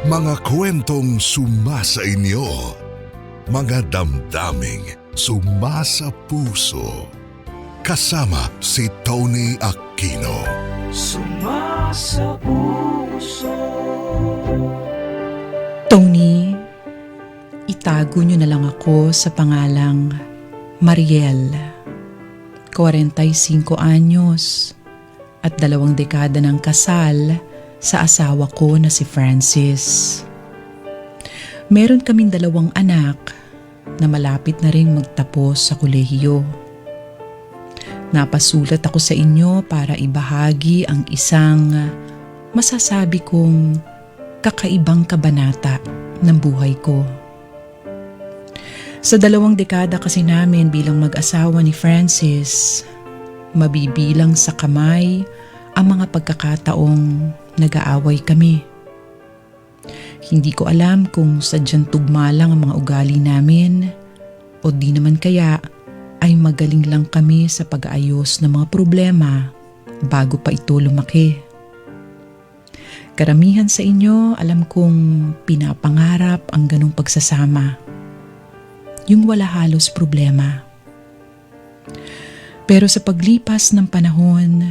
Mga kwentong sumasa inyo, mga damdaming sumasa puso. Kasama si Tony Aquino. Sumasa puso. Tony, itago niyo na lang ako sa pangalang Mariel. 45 anyos at 2 dekada ng kasal sa asawa ko na si Francis. Meron kaming 2 anak na malapit na ring magtapos sa kolehiyo. Napasulat ako sa inyo para ibahagi ang isang masasabi kong kakaibang kabanata ng buhay ko. Sa 2 dekada kasi namin bilang mag-asawa ni Francis, mabibilang sa kamay ang mga pagkakataong nag-aaway kami. Hindi ko alam kung sadyang tugma lang ang mga ugali namin o di naman kaya ay magaling lang kami sa pag-aayos ng mga problema bago pa ito lumaki. Karamihan sa inyo alam kong pinapangarap ang ganong pagsasama. Yung wala halos problema. Pero sa paglipas ng panahon,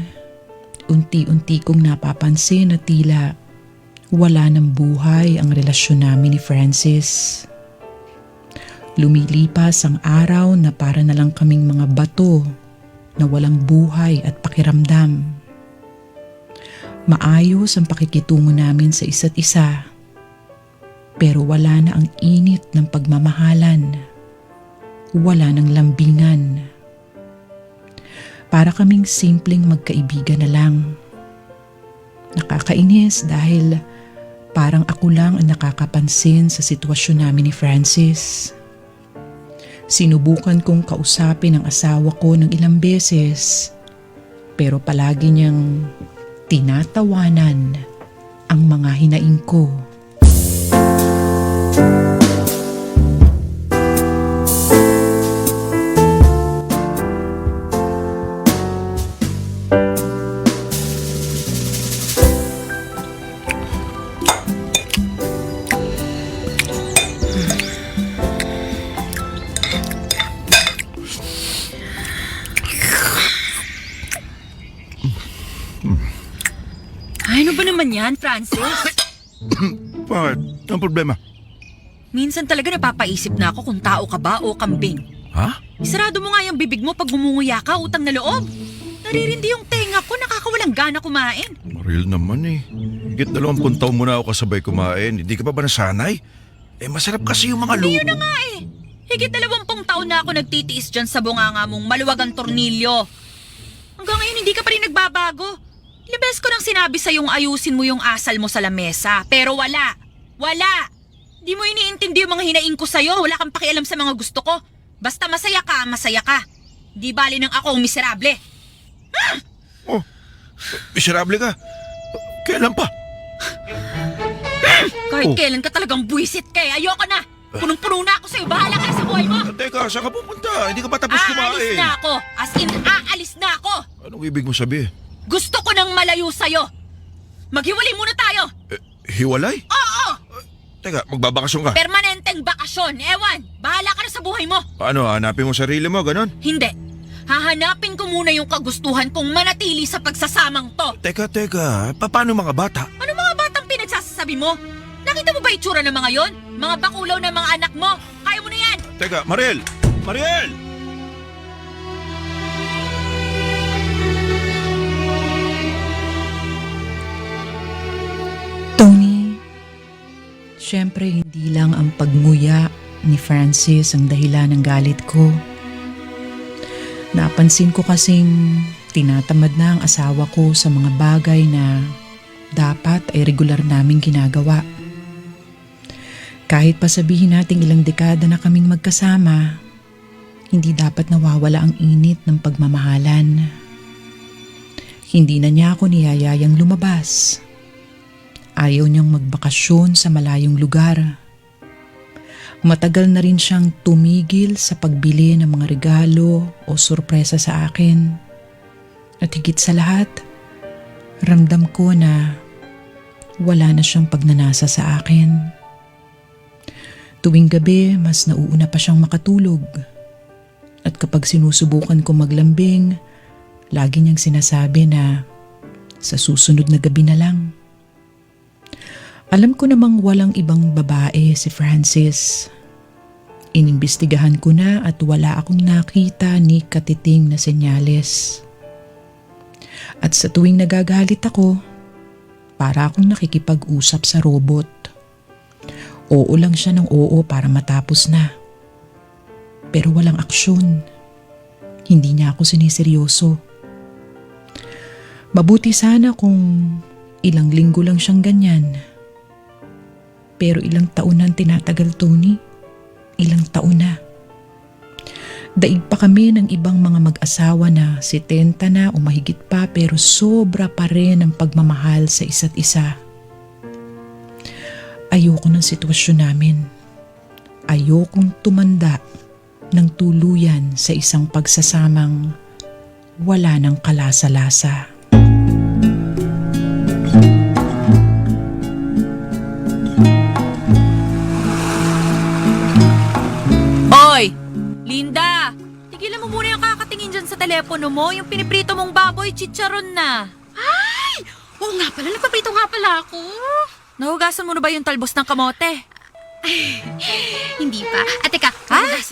unti-unti kong napapansin na tila wala ng buhay ang relasyon namin ni Francis. Lumilipas ang araw na para na lang kaming mga bato na walang buhay at pakiramdam. Maayos ang pakikitungo namin sa isa't isa, pero wala na ang init ng pagmamahalan. Wala ng lambingan. Para kaming simpleng magkaibigan na lang. Nakakainis dahil parang ako lang ang nakakapansin sa sitwasyon namin ni Francis. Sinubukan kong kausapin ang asawa ko ng ilang beses, pero palagi niyang tinatawanan ang mga hinaing ko. Ano ba naman yan, Francis? Bakit? Anong problema? Minsan talaga napapaisip na ako kung tao ka ba o kambing. Ha? Isarado mo nga yung bibig mo pag gumunguya ka, utang na loob. Naririndi yung tenga ko, nakakawalang gana kumain. Maril naman eh. Higit 20 taon mo na ako kasabay kumain. Hindi ka pa ba nasanay? Eh masarap kasi yung mga luto. Yun na nga eh. Higit 20 taon na ako nagtitiis dyan sa bunganga mong maluwagang tornilyo. Hanggang ngayon hindi ka pa rin nagbabago. Ilang beses ko nang sinabi sa yung ayusin mo yung asal mo sa lamesa. Pero wala. Wala. Di mo iniintindi yung mga hinaing ko sa'yo. Wala kang pakialam sa mga gusto ko. Basta masaya ka, masaya ka. Di bali ng ako ang miserable. Oh, miserable ka. Kailan pa? Kahit Oh. kailan ka talagang buwisit ka eh. Ayoko na. Punong-puno na ako sa'yo. Bahala ka na sa buhay mo. Teka, saan ka pupunta? Hindi ka pa tapos Aalis kumain. na ako. As in, aalis na ako. Anong ibig mo sabihin? Gusto ko nang malayo sa'yo. Maghiwalay muna tayo. Hiwalay? Oo! Teka, magbabakasyon ka. Permanenteng bakasyon. Ewan, bahala ka na sa buhay mo. Paano, hanapin mo sarili mo, ganon? Hindi. Hahanapin ko muna yung kagustuhan kong manatili sa pagsasamang to. Teka, paano mga bata? Ano mga batang pinagsasasabi mo? Nakita mo ba itsura ng mga yon? Mga bakulaw ng mga anak mo. Kaya mo na yan. Teka, Mariel! Mariel! Tony, syempre hindi lang ang pagmuya ni Francis ang dahilan ng galit ko. Napansin ko kasing tinatamad na ang asawa ko sa mga bagay na dapat ay regular naming ginagawa. Kahit pa sabihin nating ilang dekada na kaming magkasama, hindi dapat nawawala ang init ng pagmamahalan. Hindi na niya ako niyayayang lumabas. Ayaw niyang magbakasyon sa malayong lugar. Matagal na rin siyang tumigil sa pagbili ng mga regalo o sorpresa sa akin. At higit sa lahat, ramdam ko na wala na siyang pagnanasa sa akin. Tuwing gabi, mas nauuna pa siyang makatulog. At kapag sinusubukan ko maglambing, lagi niyang sinasabi na sa susunod na gabi na lang. Alam ko namang walang ibang babae si Francis. Inimbestigahan ko na at wala akong nakita ni katiting na senyales. At sa tuwing nagagalit ako, para akong nakikipag-usap sa robot. Oo lang siya ng oo para matapos na. Pero walang aksyon. Hindi niya ako siniseryoso. Mabuti sana kung ilang linggo lang siyang ganyan. Pero ilang taon na ang tinatagal, Tony. Ilang taon na. Daig pa kami ng ibang mga mag-asawa na 70 na o mahigit pa pero sobra pa rin ang pagmamahal sa isa't isa. Ayoko ng sitwasyon namin. Ayokong tumanda ng tuluyan sa isang pagsasamang wala ng kalasa-lasa. Oy! Linda! Tigilan mo muna yung kakatingin dyan sa telepono mo. Yung piniprito mong baboy, chicharon na. Oo nga pala, nagpaprito nga pala ako. Nahugasan mo na ba yung talbos ng kamote? Hindi pa. At teka,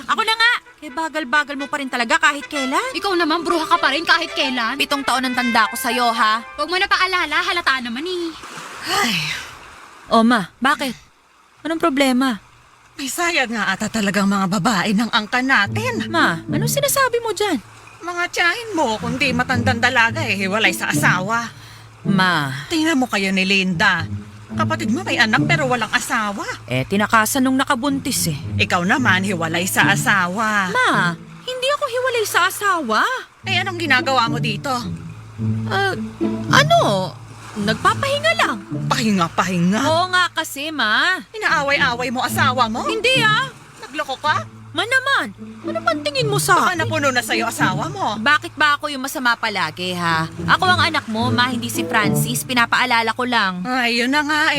Ako na nga! Eh bagal-bagal mo pa rin talaga kahit kailan. ikaw naman, bruha ka pa rin kahit kailan. 7 taon ang tanda ko sa'yo, ha? Huwag mo na paalala, halata naman eh. O ma, bakit? Anong problema? May sayang nga ata talagang mga babae ng angkan natin. Ma, anong sinasabi mo dyan? Mga tiyahin mo, kundi matandang dalaga hiwalay sa asawa. Ma, Tingnan mo kayo ni Linda. Kapatid mo may anak pero walang asawa. tinakasan nung nakabuntis eh. Ikaw naman hiwalay sa asawa. Ma, hindi ako hiwalay sa asawa. Anong ginagawa mo dito? Nagpapahinga lang. Pahinga. Oo nga kasi, ma. Inaaway-away mo asawa mo? Hindi ah. Nagloko ka? Man naman, ano man tingin mo sa Baka akin? napuno na sa'yo asawa mo. Bakit ba ako yung masama palagi, ha? Ako ang anak mo, ma, hindi si Francis. Pinapaalala ko lang. Ay, yun na nga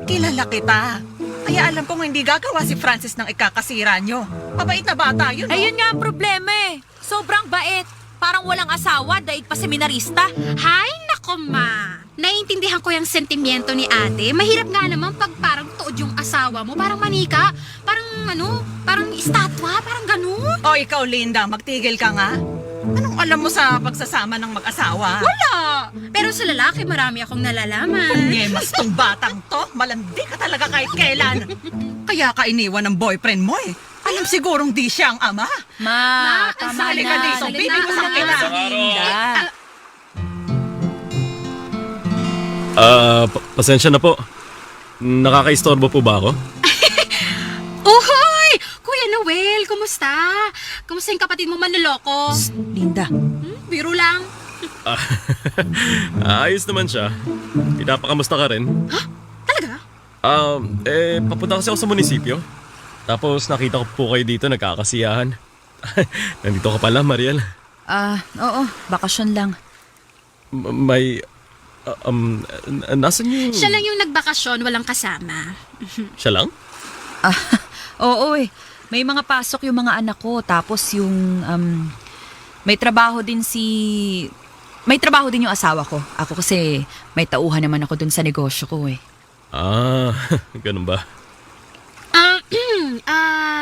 Kilala kita. Kaya alam kong hindi gagawa si Francis ng ikakasira nyo. Mabait na bata yun, no? Ayun nga ang problema eh. Sobrang bait. Parang walang asawa, daig pa seminarista. Hay, nako ma. Naiintindihan ko yung sentimiento ni ate. Mahirap nga naman pag parang tuod yung asawa mo. Parang manika. Parang estatwa. Parang ganun. O ikaw, Linda, magtigil ka nga. Anong alam mo sa pagsasama ng mag-asawa? Wala. Pero sa lalaki, marami akong nalalaman. Mas tong batang to, malandi ka talaga kahit kailan. Kaya ka iniwan ng boyfriend mo Alam sigurong di siya ang ama. Ma, tama sali na. ka dito. Sali Bibi ko sa na. kita. Linda. Pasensya na po. Nakakaistorbo po ba ako? Uhoy! Kuya Noel, kumusta? Kumusta yung kapatid mo manloloko? Linda. Biro lang. Ayos naman siya. Pinapakamusta ka rin? Talaga? Papunta kasi ako sa munisipyo. Tapos nakita ko po kayo dito, nagkakasiyahan. Nandito ka pala, Mariel. Oo, bakasyon lang. Nasaan yung... Siya lang yung nagbakasyon, walang kasama. Siya lang? Oo eh. May mga pasok yung mga anak ko. Tapos yung... may trabaho din yung asawa ko. Ako kasi may tauhan naman ako dun sa negosyo ko eh. Ganun ba?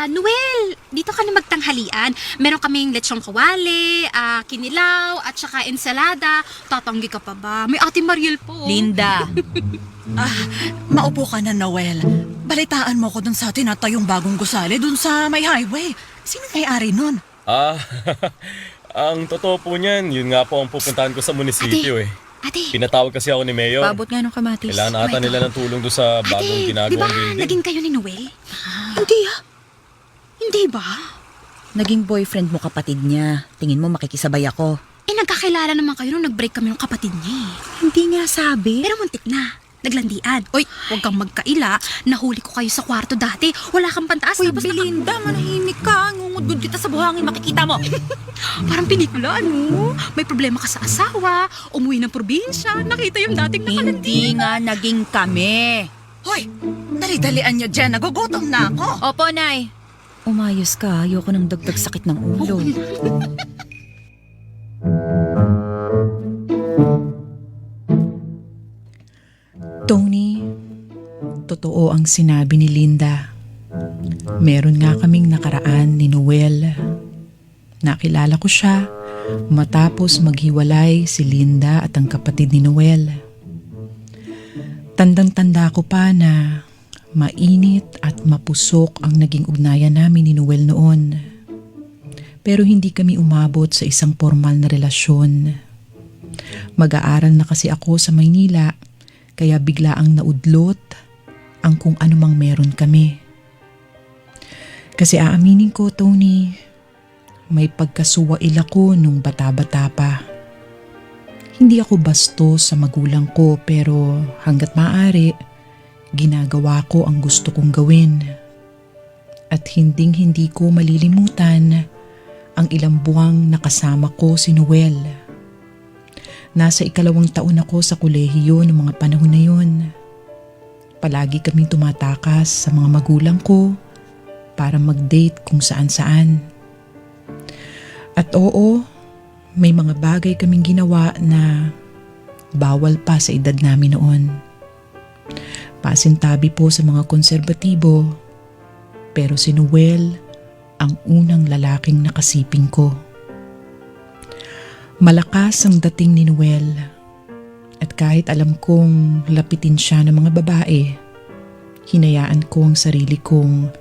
Noel, dito ka na magtanghalian. Meron kaming lechong kawali, kinilaw, at saka ensalada. Tatanggi ka pa ba? May Ate Mariel po. Linda. Maupo ka na, Noel. Balitaan mo ko dun sa tinatayong bagong gusali dun sa may highway. Sino may-ari nun? Ang totoo po niyan, yun nga po ang pupuntahan ko sa munisipyo Ate, Pinatawag kasi ako ni Mayor. Paabot nga ng kamatis. Kailangan ata nila ng tulong doon sa bagong di ba ginagawang building. naging kayo ni Noel? Hindi Hindi ba? Naging boyfriend mo kapatid niya. Tingin mo makikisabay ako. Nagkakilala naman kayo nung nag-break kami ng kapatid niya Hindi nga sabi. Pero muntik na. naglandian. Oy, huwag kang magkaila. Nahuli ko kayo sa kwarto dati. Wala kang pantaas. Uy, tapos Belinda, manahimik ka. Ngungudgud kita sa buhangin, makikita mo. parang pelikula, ano? May problema ka sa asawa, umuwi ng probinsya, nakita yung dating nakalandi. Hindi nga naging kami. Hoy, dali-dalian niyo dyan. Nagugutom na ako. Opo, Nay. Umayos ka. Ayoko ng dagdag sakit ng ulo. Tony, totoo ang sinabi ni Linda. Meron nga kaming nakaraan ni Noel. Nakilala ko siya matapos maghiwalay si Linda at ang kapatid ni Noel. Tandang-tanda ko pa na mainit at mapusok ang naging ugnayan namin ni Noel noon. Pero hindi kami umabot sa isang formal na relasyon. Mag-aaral na kasi ako sa Maynila, kaya bigla ang naudlot ang kung anumang meron kami. Kasi aaminin ko, Tony, may pagkasuwail ako nung bata-bata pa. Hindi ako bastos sa magulang ko pero hanggat maaari, ginagawa ko ang gusto kong gawin. At hinding-hindi ko malilimutan ang ilang buwang nakasama ko si Noel. Nasa 2 taon ako sa kolehiyo ng mga panahon na yun. Palagi kaming tumatakas sa mga magulang ko para mag-date kung saan-saan. At oo, may mga bagay kaming ginawa na bawal pa sa edad namin noon. Pasintabi po sa mga konserbatibo, pero si Noel ang unang lalaking nakasiping ko. Malakas ang dating ni Noel at kahit alam kong lapitin siya ng mga babae, hinayaan ko ang sarili kong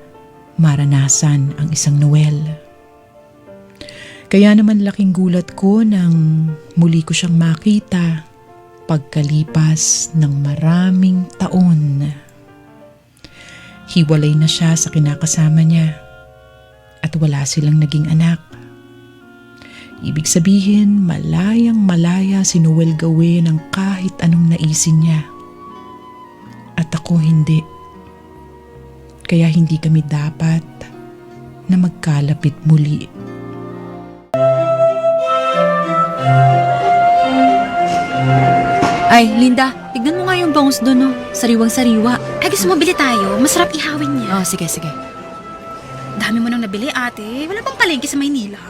maranasan ang isang Noel. Kaya naman laking gulat ko nang muli ko siyang makita pagkalipas ng maraming taon. Hiwalay na siya sa kinakasama niya at wala silang naging anak. Ibig sabihin, malayang malaya si Noel gawin ang kahit anong naisin niya. At ako hindi. Kaya hindi kami dapat na magkalapit muli. Ay, Linda, tignan mo nga yung bangus doon, no? Sariwang-sariwa. Ay, gusto mo bili tayo? Masarap ihawin niya. Oh, sige. Dami mo nang nabili, ate. Wala bang palengke sa Maynila?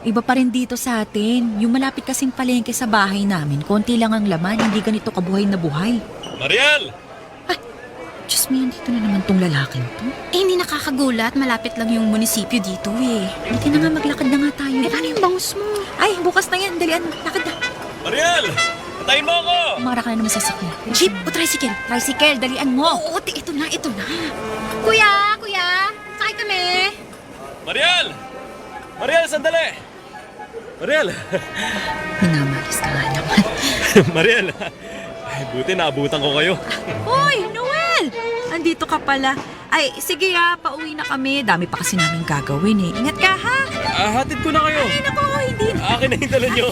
Iba pa rin dito sa atin. Yung malapit kasing palengke sa bahay namin, konti lang ang laman, hindi ganito kabuhay na buhay. Mariel! Diyos mo, dito na naman tong lalaking to. Eh, hindi nakakagulat. Malapit lang yung munisipyo dito eh. Hindi na nga, maglakad na nga tayo. Eh, paano yung bangus mo? Ay, bukas na yan. Dalian, lakad na. Mariel! Patayin mo ako! Umara ka na naman sa sakya. Jeep o tricycle? Tricycle, dalian mo. Oo, ito na. Kuya! Sakay kami! Mariel! Mariel, sandali! Mariel! Minamalis ka nga naman. Mariel! Ay, buti naabutan ko kayo. Hoy, Noel! Andito ka pala. Ay, sige pauwi na kami. Dami pa kasi namin gagawin eh. Ingat ka ha? Hatid ko na kayo. Ay, naku, hindi. Akin na yung dala nyo.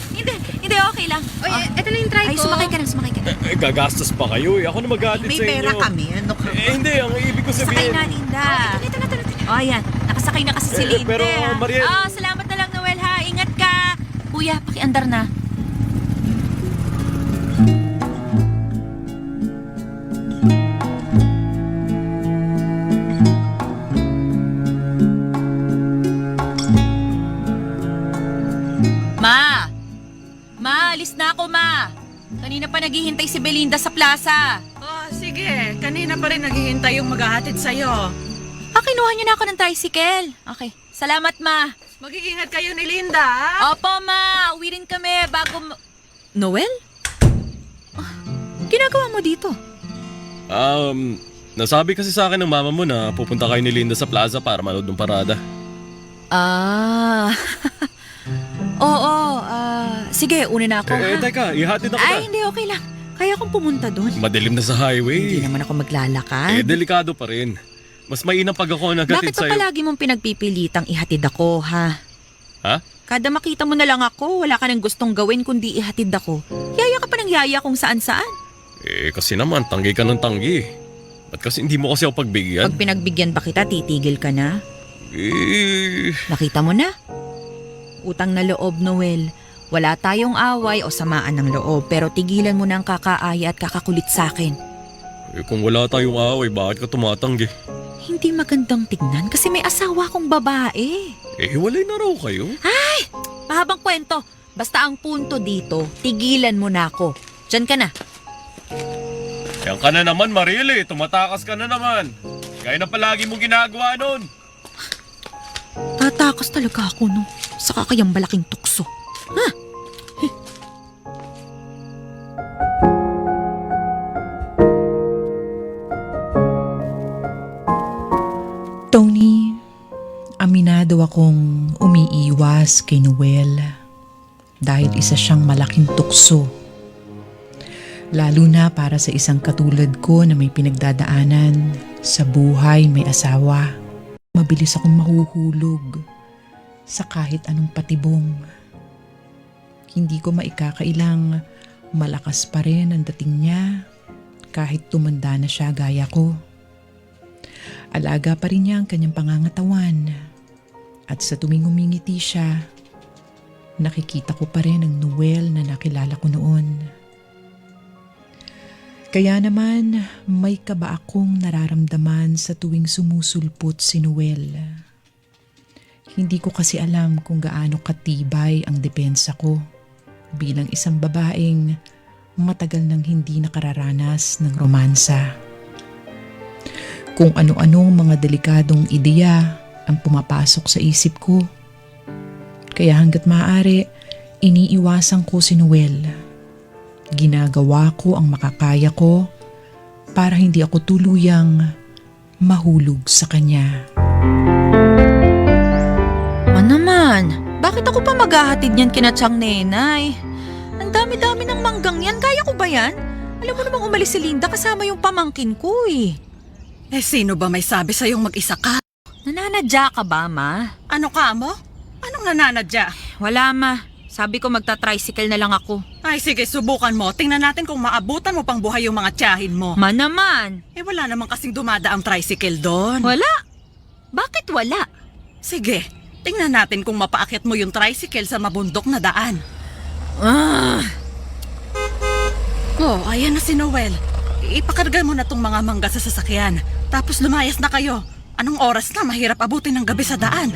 Hindi, okay lang. Oy, eto na yung try Ay, ko. sumakay ka na. Gagastos pa kayo eh. Ako na mag-hatid May sa inyo. pera kami. Ano ka? Hindi. Ang ibig ko Sakay sabihin. na, Linda. Ito na. Oh, ayan. Nakasakay na kasi si Linda. pero, Mariel- Salamat na lang, Noel ha. Ingat ka. Kuya, pakiandar na. Ma, alis na ako, Ma. Kanina pa naghihintay si Belinda sa plaza. Oh, sige. Kanina pa rin naghihintay yung maghahatid sa'yo. Kinuha niyo na ako ng tricycle. Okay. Salamat, Ma. Mag-iingat kayo ni Linda, ha? Opo, Ma. Uwi rin kami bago... Noel? Ginagawa mo dito? Nasabi kasi sa akin ng mama mo na pupunta kayo ni Linda sa plaza para manood ng parada. Oo, sige, una na ako, ha? Teka, ihatid ako Ay, hindi, okay lang. Kaya akong pumunta doon. Madilim na sa highway. Hindi naman ako maglalakad. Delikado pa rin. Mas mainam pag ako naghatid Bakit pa sa'yo. palagi mong pinagpipilitang ihatid ako, ha? Ha? Kada makita mo na lang ako, wala ka nang gustong gawin kundi ihatid ako. Yaya ka pa ng yaya kung saan-saan. Kasi naman, tanggi ka ng tanggi. Ba't kasi hindi mo kasi ako pagbigyan? Pag pinagbigyan ba kita, titigil ka na? Nakita mo na? Utang na loob, Noel. Wala tayong away o samaan ng loob, pero tigilan mo na ang kakaaya at kakakulit sa akin. Kung wala tayong away, bakit ka tumatanggi? Hindi magandang tignan kasi may asawa kong babae. Hiwalay na raw kayo. Mahabang kwento. Basta ang punto dito, tigilan mo na ako. Diyan ka na. Yan ka na naman, Marily. Tumatakas ka na naman. Kaya na palagi mong ginagawa nun. Tatakas talaga ako, no? Sa kakayang balaking tukso. Tony, aminado akong umiiwas kay Noel dahil isa siyang malaking tukso. Lalo na para sa isang katulad ko na may pinagdadaanan sa buhay may asawa. Mabilis akong mahuhulog sa kahit anong patibong. Hindi ko maikakailang malakas pa rin ang dating niya kahit tumanda na siya gaya ko. Alaga pa rin niya ang kanyang pangangatawan at sa tuwing umingiti siya, nakikita ko pa rin ang Noel na nakilala ko noon. Kaya naman may kaba akong nararamdaman sa tuwing sumusulpot si Noel. Hindi ko kasi alam kung gaano katibay ang depensa ko bilang isang babaeng matagal nang hindi nakararanas ng romansa. Kung ano-anong mga delikadong ideya ang pumapasok sa isip ko. Kaya hanggat maaari, iniiwasan ko si Noel. Ginagawa ko ang makakaya ko para hindi ako tuluyang mahulog sa kanya. Naman, bakit ako pa maghahatid niyan kina Tiyang Nenay? Ang dami-dami ng manggang yan, kaya ko ba yan? Alam mo namang umalis si Linda kasama yung pamangkin ko eh. Sino ba may sabi sa'yong mag-isa ka? Nananadya ka ba, Ma? Ano ka mo? Anong nananadya? Wala, Ma. Sabi ko magta-tricycle na lang ako. Ay sige, subukan mo. Tingnan natin kung maabutan mo pang buhay yung mga tiyahin mo. Ma naman. Wala naman kasing dumadaang tricycle doon. Wala? Bakit wala? Sige, tingnan natin kung mapaakyat mo yung tricycle sa mabundok na daan. Oh, ayan na si Noel. Ipakarga mo na tong mga mangga sa sasakyan. Tapos lumayas na kayo. Anong oras na? Mahirap abutin ng gabi sa daan.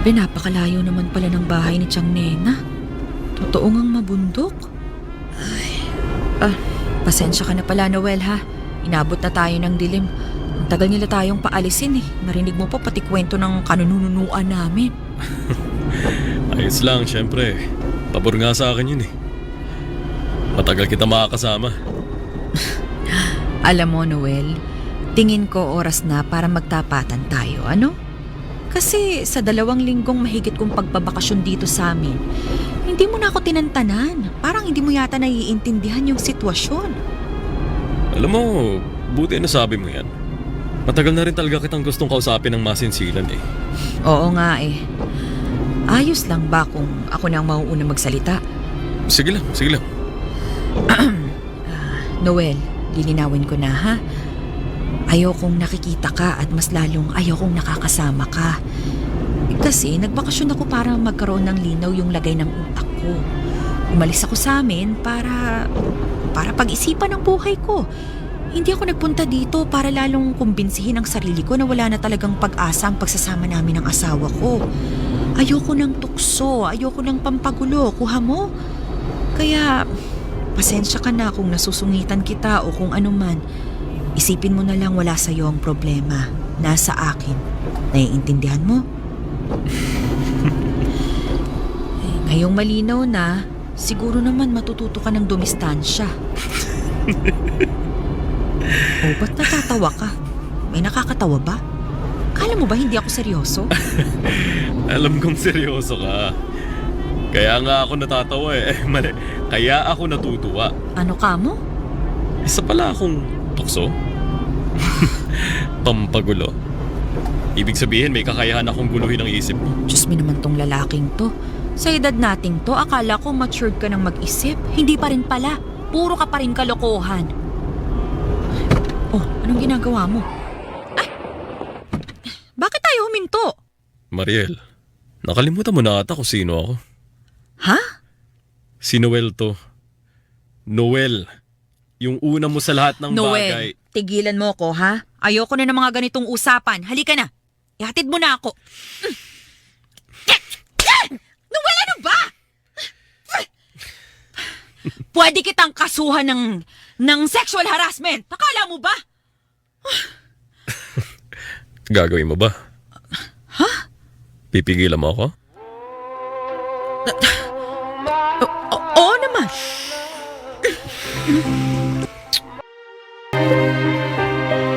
Grabe, napakalayo naman pala ng bahay ni Tiyang Nena. Totoo ngang mabundok. Pasensya ka na pala, Noel, ha? Inabot na tayo ng dilim. Ang tagal nila tayong paalisin eh. Narinig mo pa pati kwento ng kanununuan namin. Ayos lang, syempre. Pabor nga sa akin yun eh. Matagal kita makakasama. Alam mo, Noel, tingin ko oras na para magtapatan tayo, ano? Kasi sa 2 linggong mahigit kong pagbabakasyon dito sa amin, hindi mo na ako tinantanan. Parang hindi mo yata naiintindihan yung sitwasyon. Alam mo, buti na sabi mo yan. Matagal na rin talaga kitang gustong kausapin ng masinsilan eh. Oo nga eh. Ayos lang ba kung ako na ang mauuna magsalita? Sige lang, sige lang. Noel, lilinawin ko na ha. Ayokong nakikita ka at mas lalong ayokong nakakasama ka. Kasi nagbakasyon ako para magkaroon ng linaw yung lagay ng utak ko. Umalis ako sa amin para pag-isipan ang buhay ko. Hindi ako nagpunta dito para lalong kumbinsihin ang sarili ko na wala na talagang pag-asa ang pagsasama namin ng asawa ko. Ayoko ng tukso, ayoko ng pampagulo, kuha mo? Kaya pasensya ka na kung nasusungitan kita o kung ano man. Isipin mo na lang wala sa'yo ang problema. Nasa akin. Naiintindihan mo? Ngayong malinaw na, siguro naman matututo ka ng dumistansya. Ba't natatawa ka? May nakakatawa ba? Akala mo ba hindi ako seryoso? Alam kong seryoso ka. Kaya nga ako natatawa eh. Mali. Kaya ako natutuwa. Ano ka mo? Isa pala akong tukso. Pampagulo. Ibig sabihin may kakayahan akong guluhin ang isip mo. Diyos mo naman tong lalaking to. Sa edad nating to, akala ko matured ka ng mag-isip. Hindi pa rin pala. Puro ka pa rin kalokohan. Oh, anong ginagawa mo? Ay! Bakit tayo huminto? Mariel, nakalimutan mo na ata kung sino ako. Ha? Si Noel to. Noel. Yung una mo sa lahat ng bagay. Noel, tigilan mo ko, ha? Ayoko na ng mga ganitong usapan. Halika na. Ihatid mo na ako. Noel, ano ba? Pwede kitang kasuhan ng sexual harassment. Akala mo ba? Gagawin mo ba? Ha? Pipigilan mo ako? Oo naman.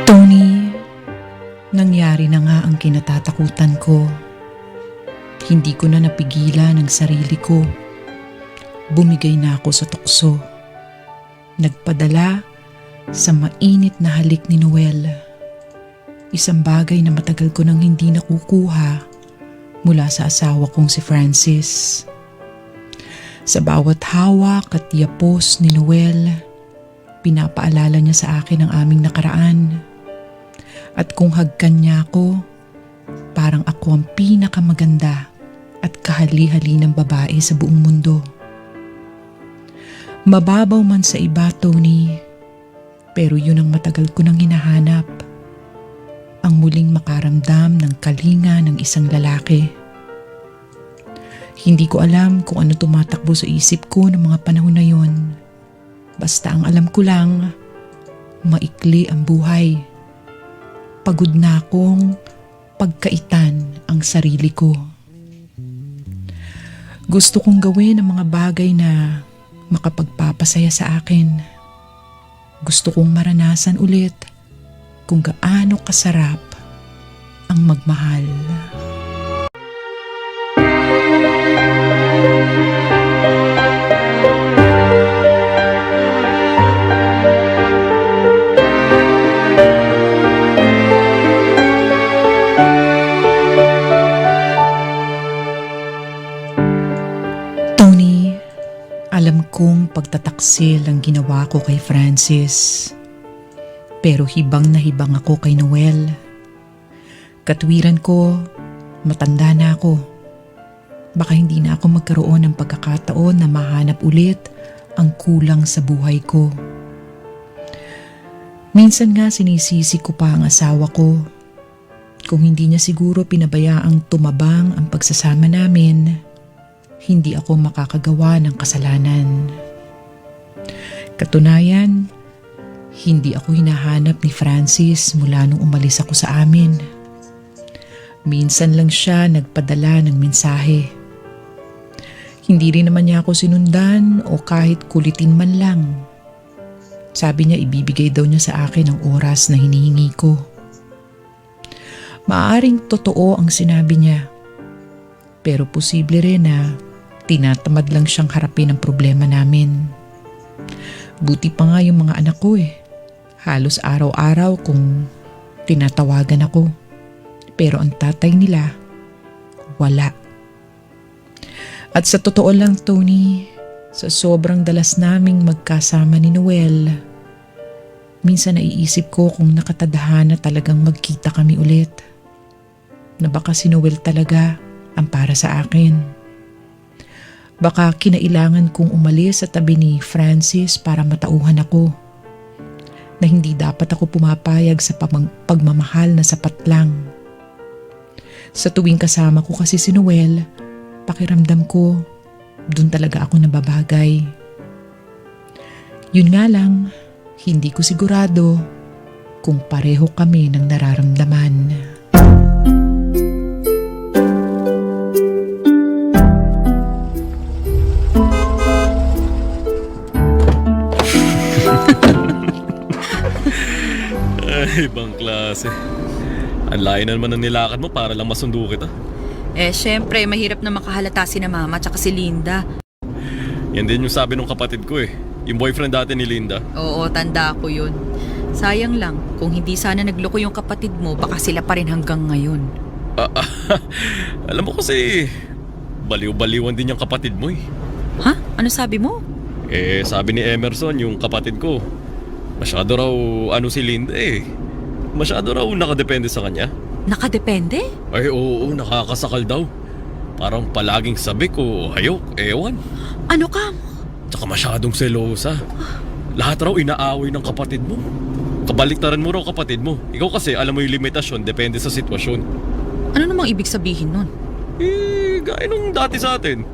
Tony, nangyari na nga ang kinatatakutan ko. Hindi ko na napigilan ang sarili ko. Bumigay na ako sa tukso. Nagpadala sa mainit na halik ni Noel. Isang bagay na matagal ko nang hindi nakukuha mula sa asawa kong si Francis. Sa bawat hawak at yapos ni Noel, pinapaalala niya sa akin ang aming nakaraan. At kung hagkan niya ako, parang ako ang pinakamaganda at kahali-hali ng babae sa buong mundo. Mababaw man sa iba, Tony, pero yun ang matagal ko nang hinahanap. Ang muling makaramdam ng kalinga ng isang lalaki. Hindi ko alam kung ano tumatakbo sa isip ko ng mga panahon na yon. Basta ang alam ko lang, maikli ang buhay. Pagod na akong pagkaitan ang sarili ko. Gusto kong gawin ang mga bagay na makapagpapasaya sa akin. Gusto kong maranasan ulit kung gaano kasarap ang magmahal. Tony, alam kong pagtataksil ang ginawa ko kay Francis. Pero hibang na hibang ako kay Noel. Katwiran ko, matanda na ako. Baka hindi na ako magkaroon ng pagkakataon na mahanap ulit ang kulang sa buhay ko. Minsan nga sinisisi ko pa ang asawa ko. Kung hindi niya siguro pinabayaang tumabang ang pagsasama namin, hindi ako makakagawa ng kasalanan. Katunayan, hindi ako hinahanap ni Francis mula nung umalis ako sa amin. Minsan lang siya nagpadala ng mensahe. Hindi rin naman niya ako sinundan o kahit kulitin man lang. Sabi niya ibibigay daw niya sa akin ang oras na hinihingi ko. Maaring totoo ang sinabi niya. Pero posible rin na tinatamad lang siyang harapin ang problema namin. Buti pa nga yung mga anak ko eh. Halos araw-araw kung tinatawagan ako. Pero ang tatay nila, wala. At sa totoo lang, Tony, sa sobrang dalas naming magkasama ni Noel, minsan naiisip ko kung nakatadhana talagang magkita kami ulit. Na baka si Noel talaga ang para sa akin. Baka kinailangan kong umalis sa tabi ni Francis para matauhan ako. Na hindi dapat ako pumapayag sa pagmamahal na sapat lang. Sa tuwing kasama ko kasi si Noel, pakiramdam ko, dun talaga ako nababagay. Yun nga lang, hindi ko sigurado kung pareho kami ng nararamdaman. Ay, ibang klase. Ang layo na naman ng nilakad mo para lang masundo kita. Syempre, mahirap na makahalata si na Mama tsaka si Linda. Yan din yung sabi ng kapatid ko eh. Yung boyfriend dati ni Linda. Oo, tanda ko yun. Sayang lang, kung hindi sana nagloko yung kapatid mo, baka sila pa rin hanggang ngayon. Alam mo kasi, baliw-baliwan din yung kapatid mo eh. Ha? Ano sabi mo? Sabi ni Emerson, yung kapatid ko, masyado raw si Linda eh. Masyado raw nakadepende sa kanya. Nakadepende? Ay oo, nakakasakal daw. Parang palaging sabi ko, hayok, ewan. Ano ka? Tsaka masyadong selosa. Lahat raw inaaway ng kapatid mo. Kabaliktaran mo raw kapatid mo. Ikaw kasi alam mo yung limitasyon, depende sa sitwasyon. Ano namang ibig sabihin nun? Gaya nung dati sa atin.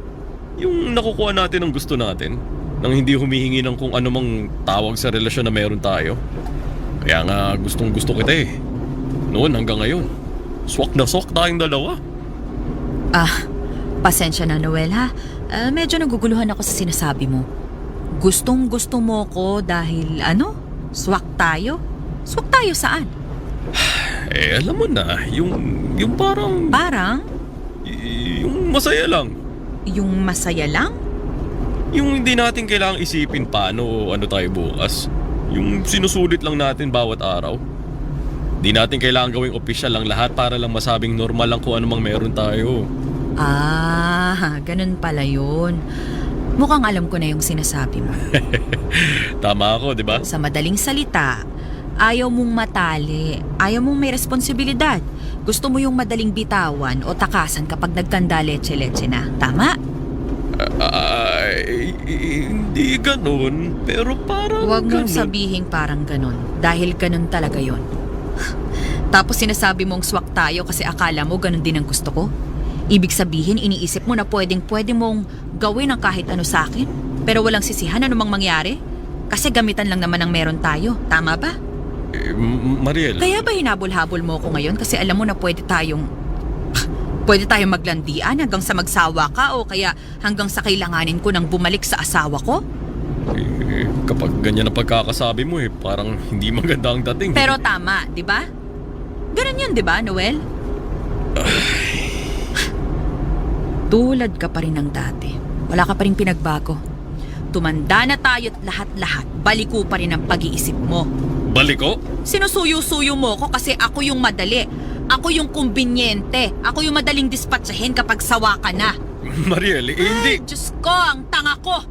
Yung nakukuha natin ang gusto natin. Nang hindi humihingi ng kung anumang tawag sa relasyon na meron tayo. Kaya nga gustong gusto kita eh. Noon hanggang ngayon. Swak na swak tayong dalawa. Pasensya na, Noel, ha? Medyo naguguluhan ako sa sinasabi mo. Gustong gusto mo ko dahil swak tayo? Swak tayo saan? Alam mo na, yung parang... Parang? Yung masaya lang. Yung masaya lang? Yung hindi natin kailangang isipin paano o ano tayo bukas. Yung sinusulit lang natin bawat araw. Di natin kailangan gawing opisyal ang lahat para lang masabing normal lang kung anumang meron tayo. Ganun pala yun. Mukhang alam ko na yung sinasabi mo. Tama ako, di ba? Sa madaling salita, ayaw mong matali, ayaw mong may responsibilidad. Gusto mo yung madaling bitawan o takasan kapag nagkanda leche-leche na. Tama? Hindi ganun, pero parang Huwag mong ganun. sabihin parang ganun. Dahil ganun talaga yon. Tapos sinasabi mong swak tayo kasi akala mo ganun din ang gusto ko? Ibig sabihin, iniisip mo na pwede mong gawin ang kahit ano sa akin? Pero walang sisihan anumang mangyari? Kasi gamitan lang naman ang meron tayo. Tama ba? Mariel. Kaya ba hinabol-habol mo ko ngayon kasi alam mo na pwede tayong maglandian hanggang sa magsawa ka o kaya hanggang sa kailanganin ko nang bumalik sa asawa ko? Kapag ganyan ang pagkakasabi mo parang hindi maganda ang dating. Pero tama, di ba? Ganun yun, di ba, Noel? Tulad ka pa rin ng dati. Wala ka pa rin pinagbago. Tumanda na tayo't lahat-lahat, baliko pa rin ang pag-iisip mo. Baliko? Sinusuyo-suyo mo ko kasi ako yung madali. Ako yung kumbinyente. Ako yung madaling dispatsahin kapag sawa ka na. Mariel, hindi. Ay, Diyos ko, ang tanga ko.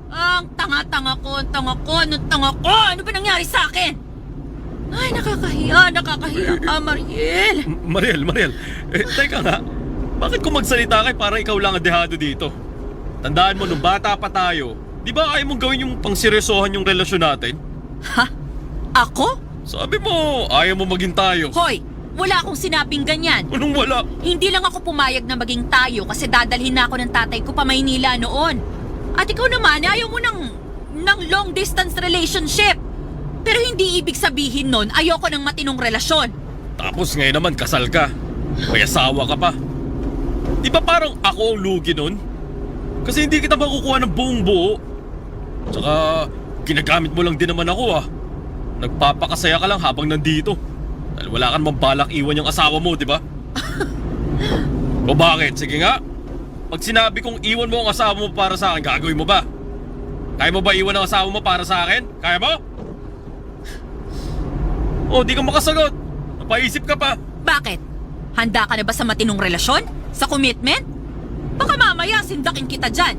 Ang tanga-tanga ko, ang tanga ko, anong tanga ko? Ano ba nangyari sa akin? Ay, nakakahiya ka, Mariel. Mariel, teka nga. Bakit kung magsalita kay para ikaw lang ang dehado dito? Tandaan mo, nung bata pa tayo, di ba ayaw mong gawin yung pangseryosohan yung relasyon natin? Ha? Ako? Sabi mo, ayaw mo maging tayo. Hoy, wala akong sinabing ganyan. Anong wala? Hindi lang ako pumayag na maging tayo kasi dadalhin na ako ng tatay ko pa Maynila noon. At ikaw naman, ayaw mo ng long distance relationship. Pero hindi ibig sabihin nun, ayoko ng matinong relasyon. Tapos ngayon naman kasal ka. May asawa ka pa. Di ba parang ako ang lugi nun? Kasi hindi kita makukuha ng buong buo. Tsaka ginagamit mo lang din naman ako Nagpapakasaya ka lang habang nandito. Dahil wala ka namang balak iwan yung asawa mo, di ba? O bakit? Sige nga. Pag sinabi kong iwan mo ang asawa mo para sa akin, gagawin mo ba? Kaya mo ba iwan ang asawa mo para sa akin? Kaya mo? O, di ka makasagot. Napaisip ka pa. Bakit? Handa ka na ba sa matinong relasyon? Sa commitment? Baka mamaya sindakin kita dyan.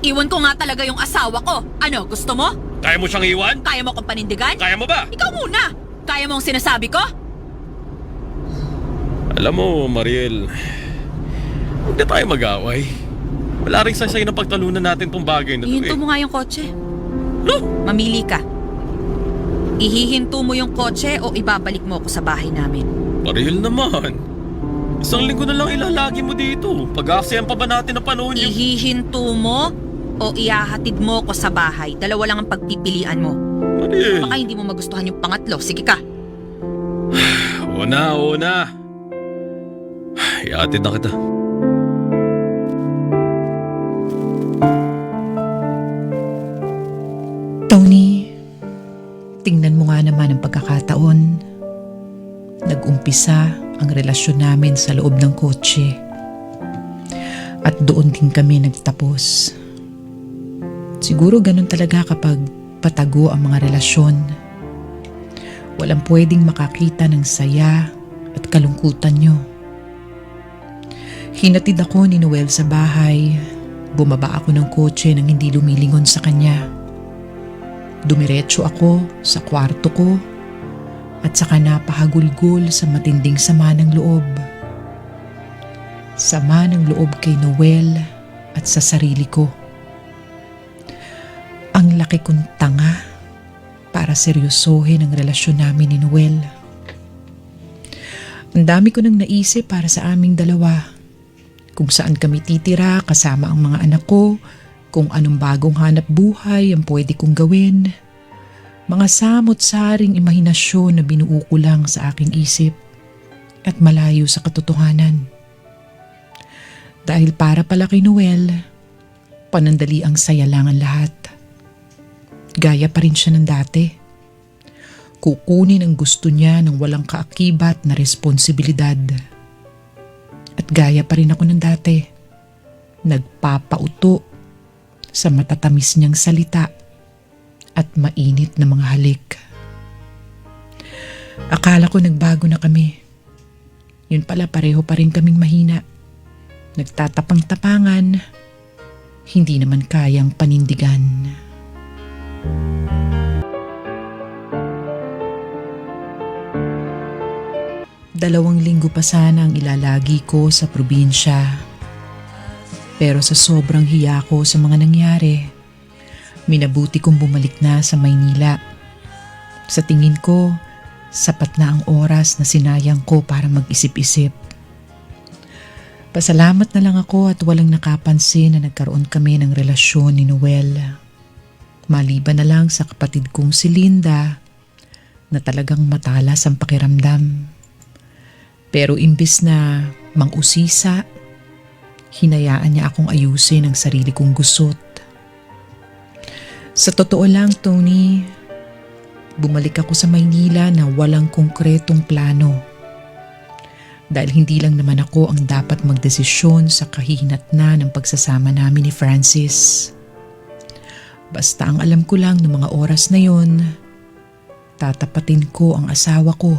Iwan ko nga talaga yung asawa ko. Ano, gusto mo? Kaya mo siyang iwan? Kaya mo kong panindigan? Kaya mo ba? Ikaw muna! Kaya mo ang sinasabi ko? Alam mo, Mariel, huwag na tayo mag-away. Wala rin saysay na pagtalunan natin tong bagay na to Ihinto mo nga yung kotse. No? Mamili ka. Ihihinto mo yung kotse o ibabalik mo ako sa bahay namin? Mariel naman. Isang linggo na lang ilalagi mo dito. Pag-aasayan pa ba natin ang panahon yung... Ihihinto mo o ihahatid mo ko sa bahay? Dalawa lang ang pagpipilian mo. Mariel. Baka hindi mo magustuhan yung pangatlo. Sige ka. Oo na. Ihatid na kita. Tony, tingnan mo nga naman ang pagkakataon. nag-umpisa ang relasyon namin sa loob ng kotse. At doon din kami nagtapos. Siguro ganun talaga kapag patago ang mga relasyon. Walang pwedeng makakita ng saya at kalungkutan nyo. Hinatid ako ni Noel sa bahay. Bumaba ako ng kotse nang hindi lumilingon sa kanya. Dumiretso ako sa kwarto ko at saka napahagulgol sa matinding sama ng loob. Sama ng loob kay Noel at sa sarili ko. Ang laki kong tanga para seryosohin ang relasyon namin ni Noel. Ang dami ko nang naisip para sa aming dalawa. Kung saan kami titira kasama ang mga anak ko, kung anong bagong hanap buhay ang pwede kong gawin. Mga samot-saring imahinasyon na binuo ko lang sa aking isip at malayo sa katotohanan. Dahil para pala kay Noel, panandali ang saya lang ang lahat. Gaya pa rin siya ng dati. Kukunin ang gusto niya ng walang kaakibat na responsibilidad. At gaya pa rin ako ng dati. Nagpapauto sa matatamis niyang salita at mainit na mga halik. Akala ko nagbago na kami. Yun pala pareho pa rin kaming mahina. Nagtatapang-tapangan, hindi naman kayang panindigan. 2 linggo pa sana ang ilalagi ko sa probinsya. Pero sa sobrang hiya ko sa mga nangyari, minabuti kong bumalik na sa Maynila. Sa tingin ko, sapat na ang oras na sinayang ko para mag-isip-isip. Pasalamat na lang ako at walang nakapansin na nagkaroon kami ng relasyon ni Noel. Maliban na lang sa kapatid kong si Linda na talagang matalas ang pakiramdam. Pero imbis na mang-usisa, hinayaan niya akong ayusin ang sarili kong gusot. Sa totoo lang, Tony, bumalik ako sa Maynila na walang konkretong plano. Dahil hindi lang naman ako ang dapat magdesisyon sa kahihinatnan ng pagsasama namin ni Francis. Basta ang alam ko lang ng mga oras na yon, tatapatin ko ang asawa ko.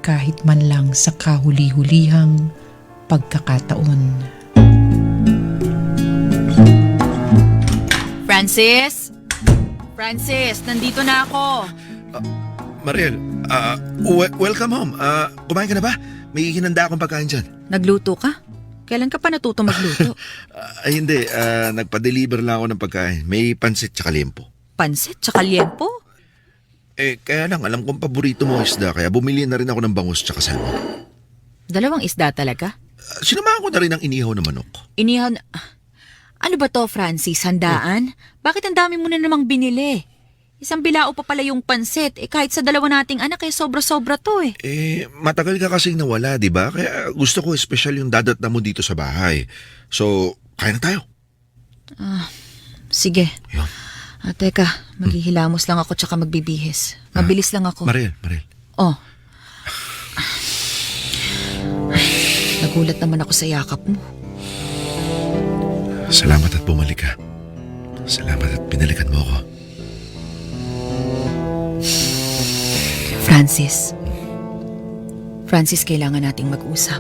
Kahit man lang sa kahuli-hulihang pagkakataon. Francis? Francis, nandito na ako. Mariel, welcome home. Kumain ka na ba? May hinanda akong pagkain dyan. Nagluto ka? Kailan ka pa natuto magluto? Ay hindi, nagpa-deliver lang ako ng pagkain. May pansit tsaka liempo. Pansit tsaka liempo? Kaya lang, alam kong paborito mo isda, kaya bumili na rin ako ng bangus tsaka salmon. 2 isda talaga? Sinamahan ko na rin ang inihaw na manok. Inihaw na... Ano ba to, Francis? Handaan? Bakit ang dami mo na namang binili? Isang bilao pa pala yung pansit. Kahit sa 2 nating anak, sobra-sobra to eh. Matagal ka kasing nawala, di ba? Kaya gusto ko espesyal yung dadatna mo dito sa bahay. So, kaya na tayo. Sige. Yun. Teka, maghihilamos lang ako tsaka magbibihis. Mabilis lang ako. Mariel. Oh. Nagulat naman ako sa yakap mo. Salamat at bumalik ka. Salamat at pinalikan mo ako. Francis, kailangan nating mag-usap.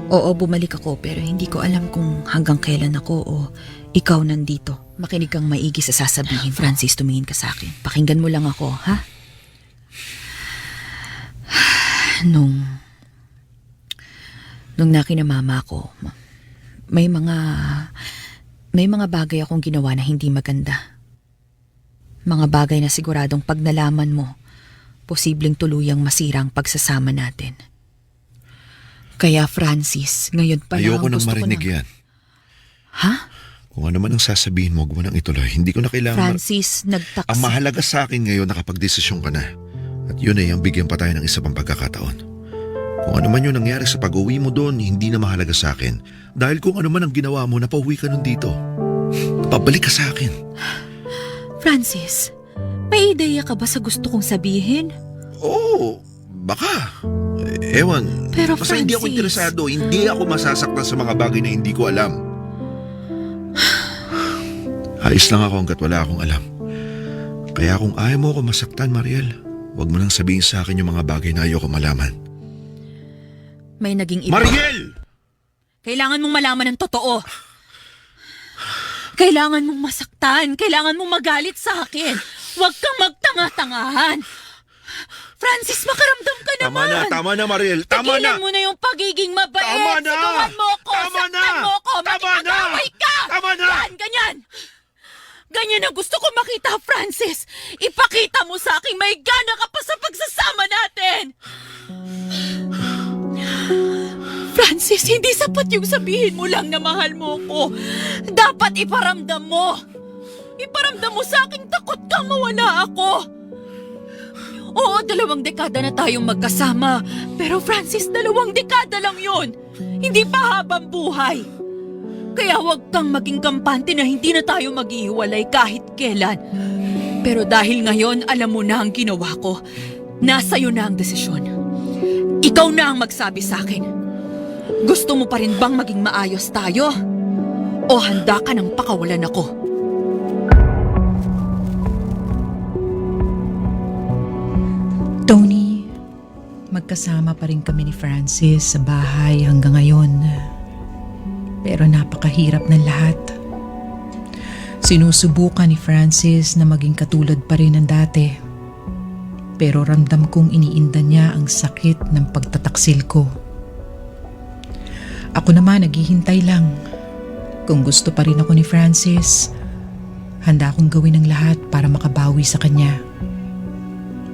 Oo, bumalik ako pero hindi ko alam kung hanggang kailan ako o ikaw nandito. Makinig kang maigi sa sasabihin. Francis, tumingin ka sa akin. Pakinggan mo lang ako, ha? Nung nakinamama ko, may mga bagay akong ginawa na hindi maganda. Mga bagay na siguradong pag nalaman mo, posibleng tuluyang masira ang pagsasama natin. Kaya Francis, ngayon pa lang Ayoko nang gusto marinig ko yan. Ha? Kung ano man ang sasabihin mo, huwag mo nang ituloy. Hindi ko na kailangan... Francis, Ang mahalaga sa akin ngayon, nakapagdesisyon ka na. At yun ay ang bigyan pa tayo ng isa pang pagkakataon. Kung ano man yung nangyari sa pag-uwi mo doon, hindi na mahalaga sa akin. Dahil kung ano man ang ginawa mo, napauwi ka nun dito. Pabalik ka sa akin. Francis, may ideya ka ba sa gusto kong sabihin? Oo, Baka. Ewan. Pero Basta hindi ako Francis- interesado. Hindi ako masasaktan sa mga bagay na hindi ko alam. Ayos lang ako hanggat wala akong alam. Kaya kung ayaw mo ako masaktan, Mariel, huwag mo nang sabihin sa akin yung mga bagay na ayaw ko malaman. May naging iba. Mariel! Kailangan mong malaman ng totoo. Kailangan mong masaktan. Kailangan mong magalit sa akin. Huwag kang magtanga-tangahan. Francis, makaramdam ka naman. Tama na, Mariel. Tama Tigilan na! mo na yung pagiging mabait. Tama na! Sigawan mo ko. Tama Saktan na! mo ko. Tama na! Makipag-away ka. Tama na! Yan, ganyan. Ganyan ang gusto ko makita, Francis. Ipakita mo sa akin may gana ka pa sa pagsasama natin. Francis, hindi sapat yung sabihin mo lang na mahal mo ko. Dapat iparamdam mo. Iparamdam mo sa akin takot kang mawala ako. Oo, 2 dekada na tayong magkasama. Pero Francis, 2 dekada lang yun. Hindi pa habang buhay. Kaya huwag kang maging kampante na hindi na tayo maghihiwalay kahit kailan. Pero dahil ngayon, alam mo na ang ginawa ko. Nasa iyo na ang desisyon. Ikaw na ang magsabi sa akin. Gusto mo pa rin bang maging maayos tayo? O handa ka nang pakawalan ako? Tony, magkasama pa rin kami ni Francis sa bahay hanggang ngayon. Pero napakahirap ng lahat. Sinusubukan ni Francis na maging katulad pa rin ng dati. Pero ramdam kong iniinda niya ang sakit ng pagtataksil ko. Ako naman naghihintay lang. Kung gusto pa rin ako ni Francis, handa akong gawin ang lahat para makabawi sa kanya.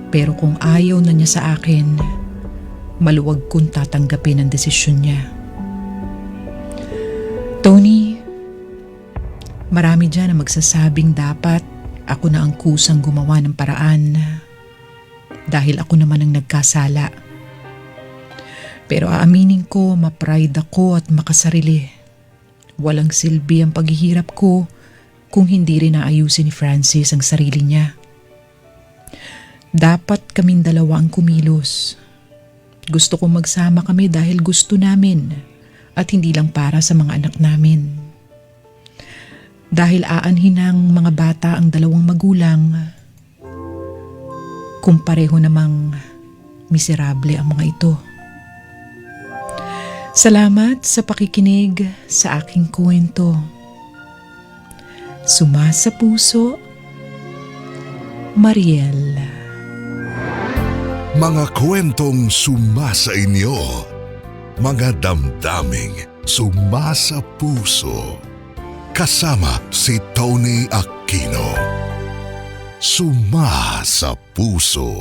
Pero kung ayaw na niya sa akin, maluwag kong tatanggapin ang desisyon niya. Tony, marami dyan na magsasabing dapat ako na ang kusang gumawa ng paraan dahil ako naman ang nagkasala. Pero aaminin ko, ma-pride ako at makasarili. Walang silbi ang paghihirap ko kung hindi rin naayusin ni Francis ang sarili niya. Dapat kaming dalawa ang kumilos. Gusto kong magsama kami dahil gusto namin at hindi lang para sa mga anak namin. Dahil aanhin ng mga bata ang 2 magulang, kung pareho namang miserable ang mga ito. Salamat sa pakikinig sa aking kwento. Sumasa puso, Mariel. Mga kwentong sumasa inyo. Mga damdaming sumasa puso. Kasama si Tony Aquino. Sumasa puso.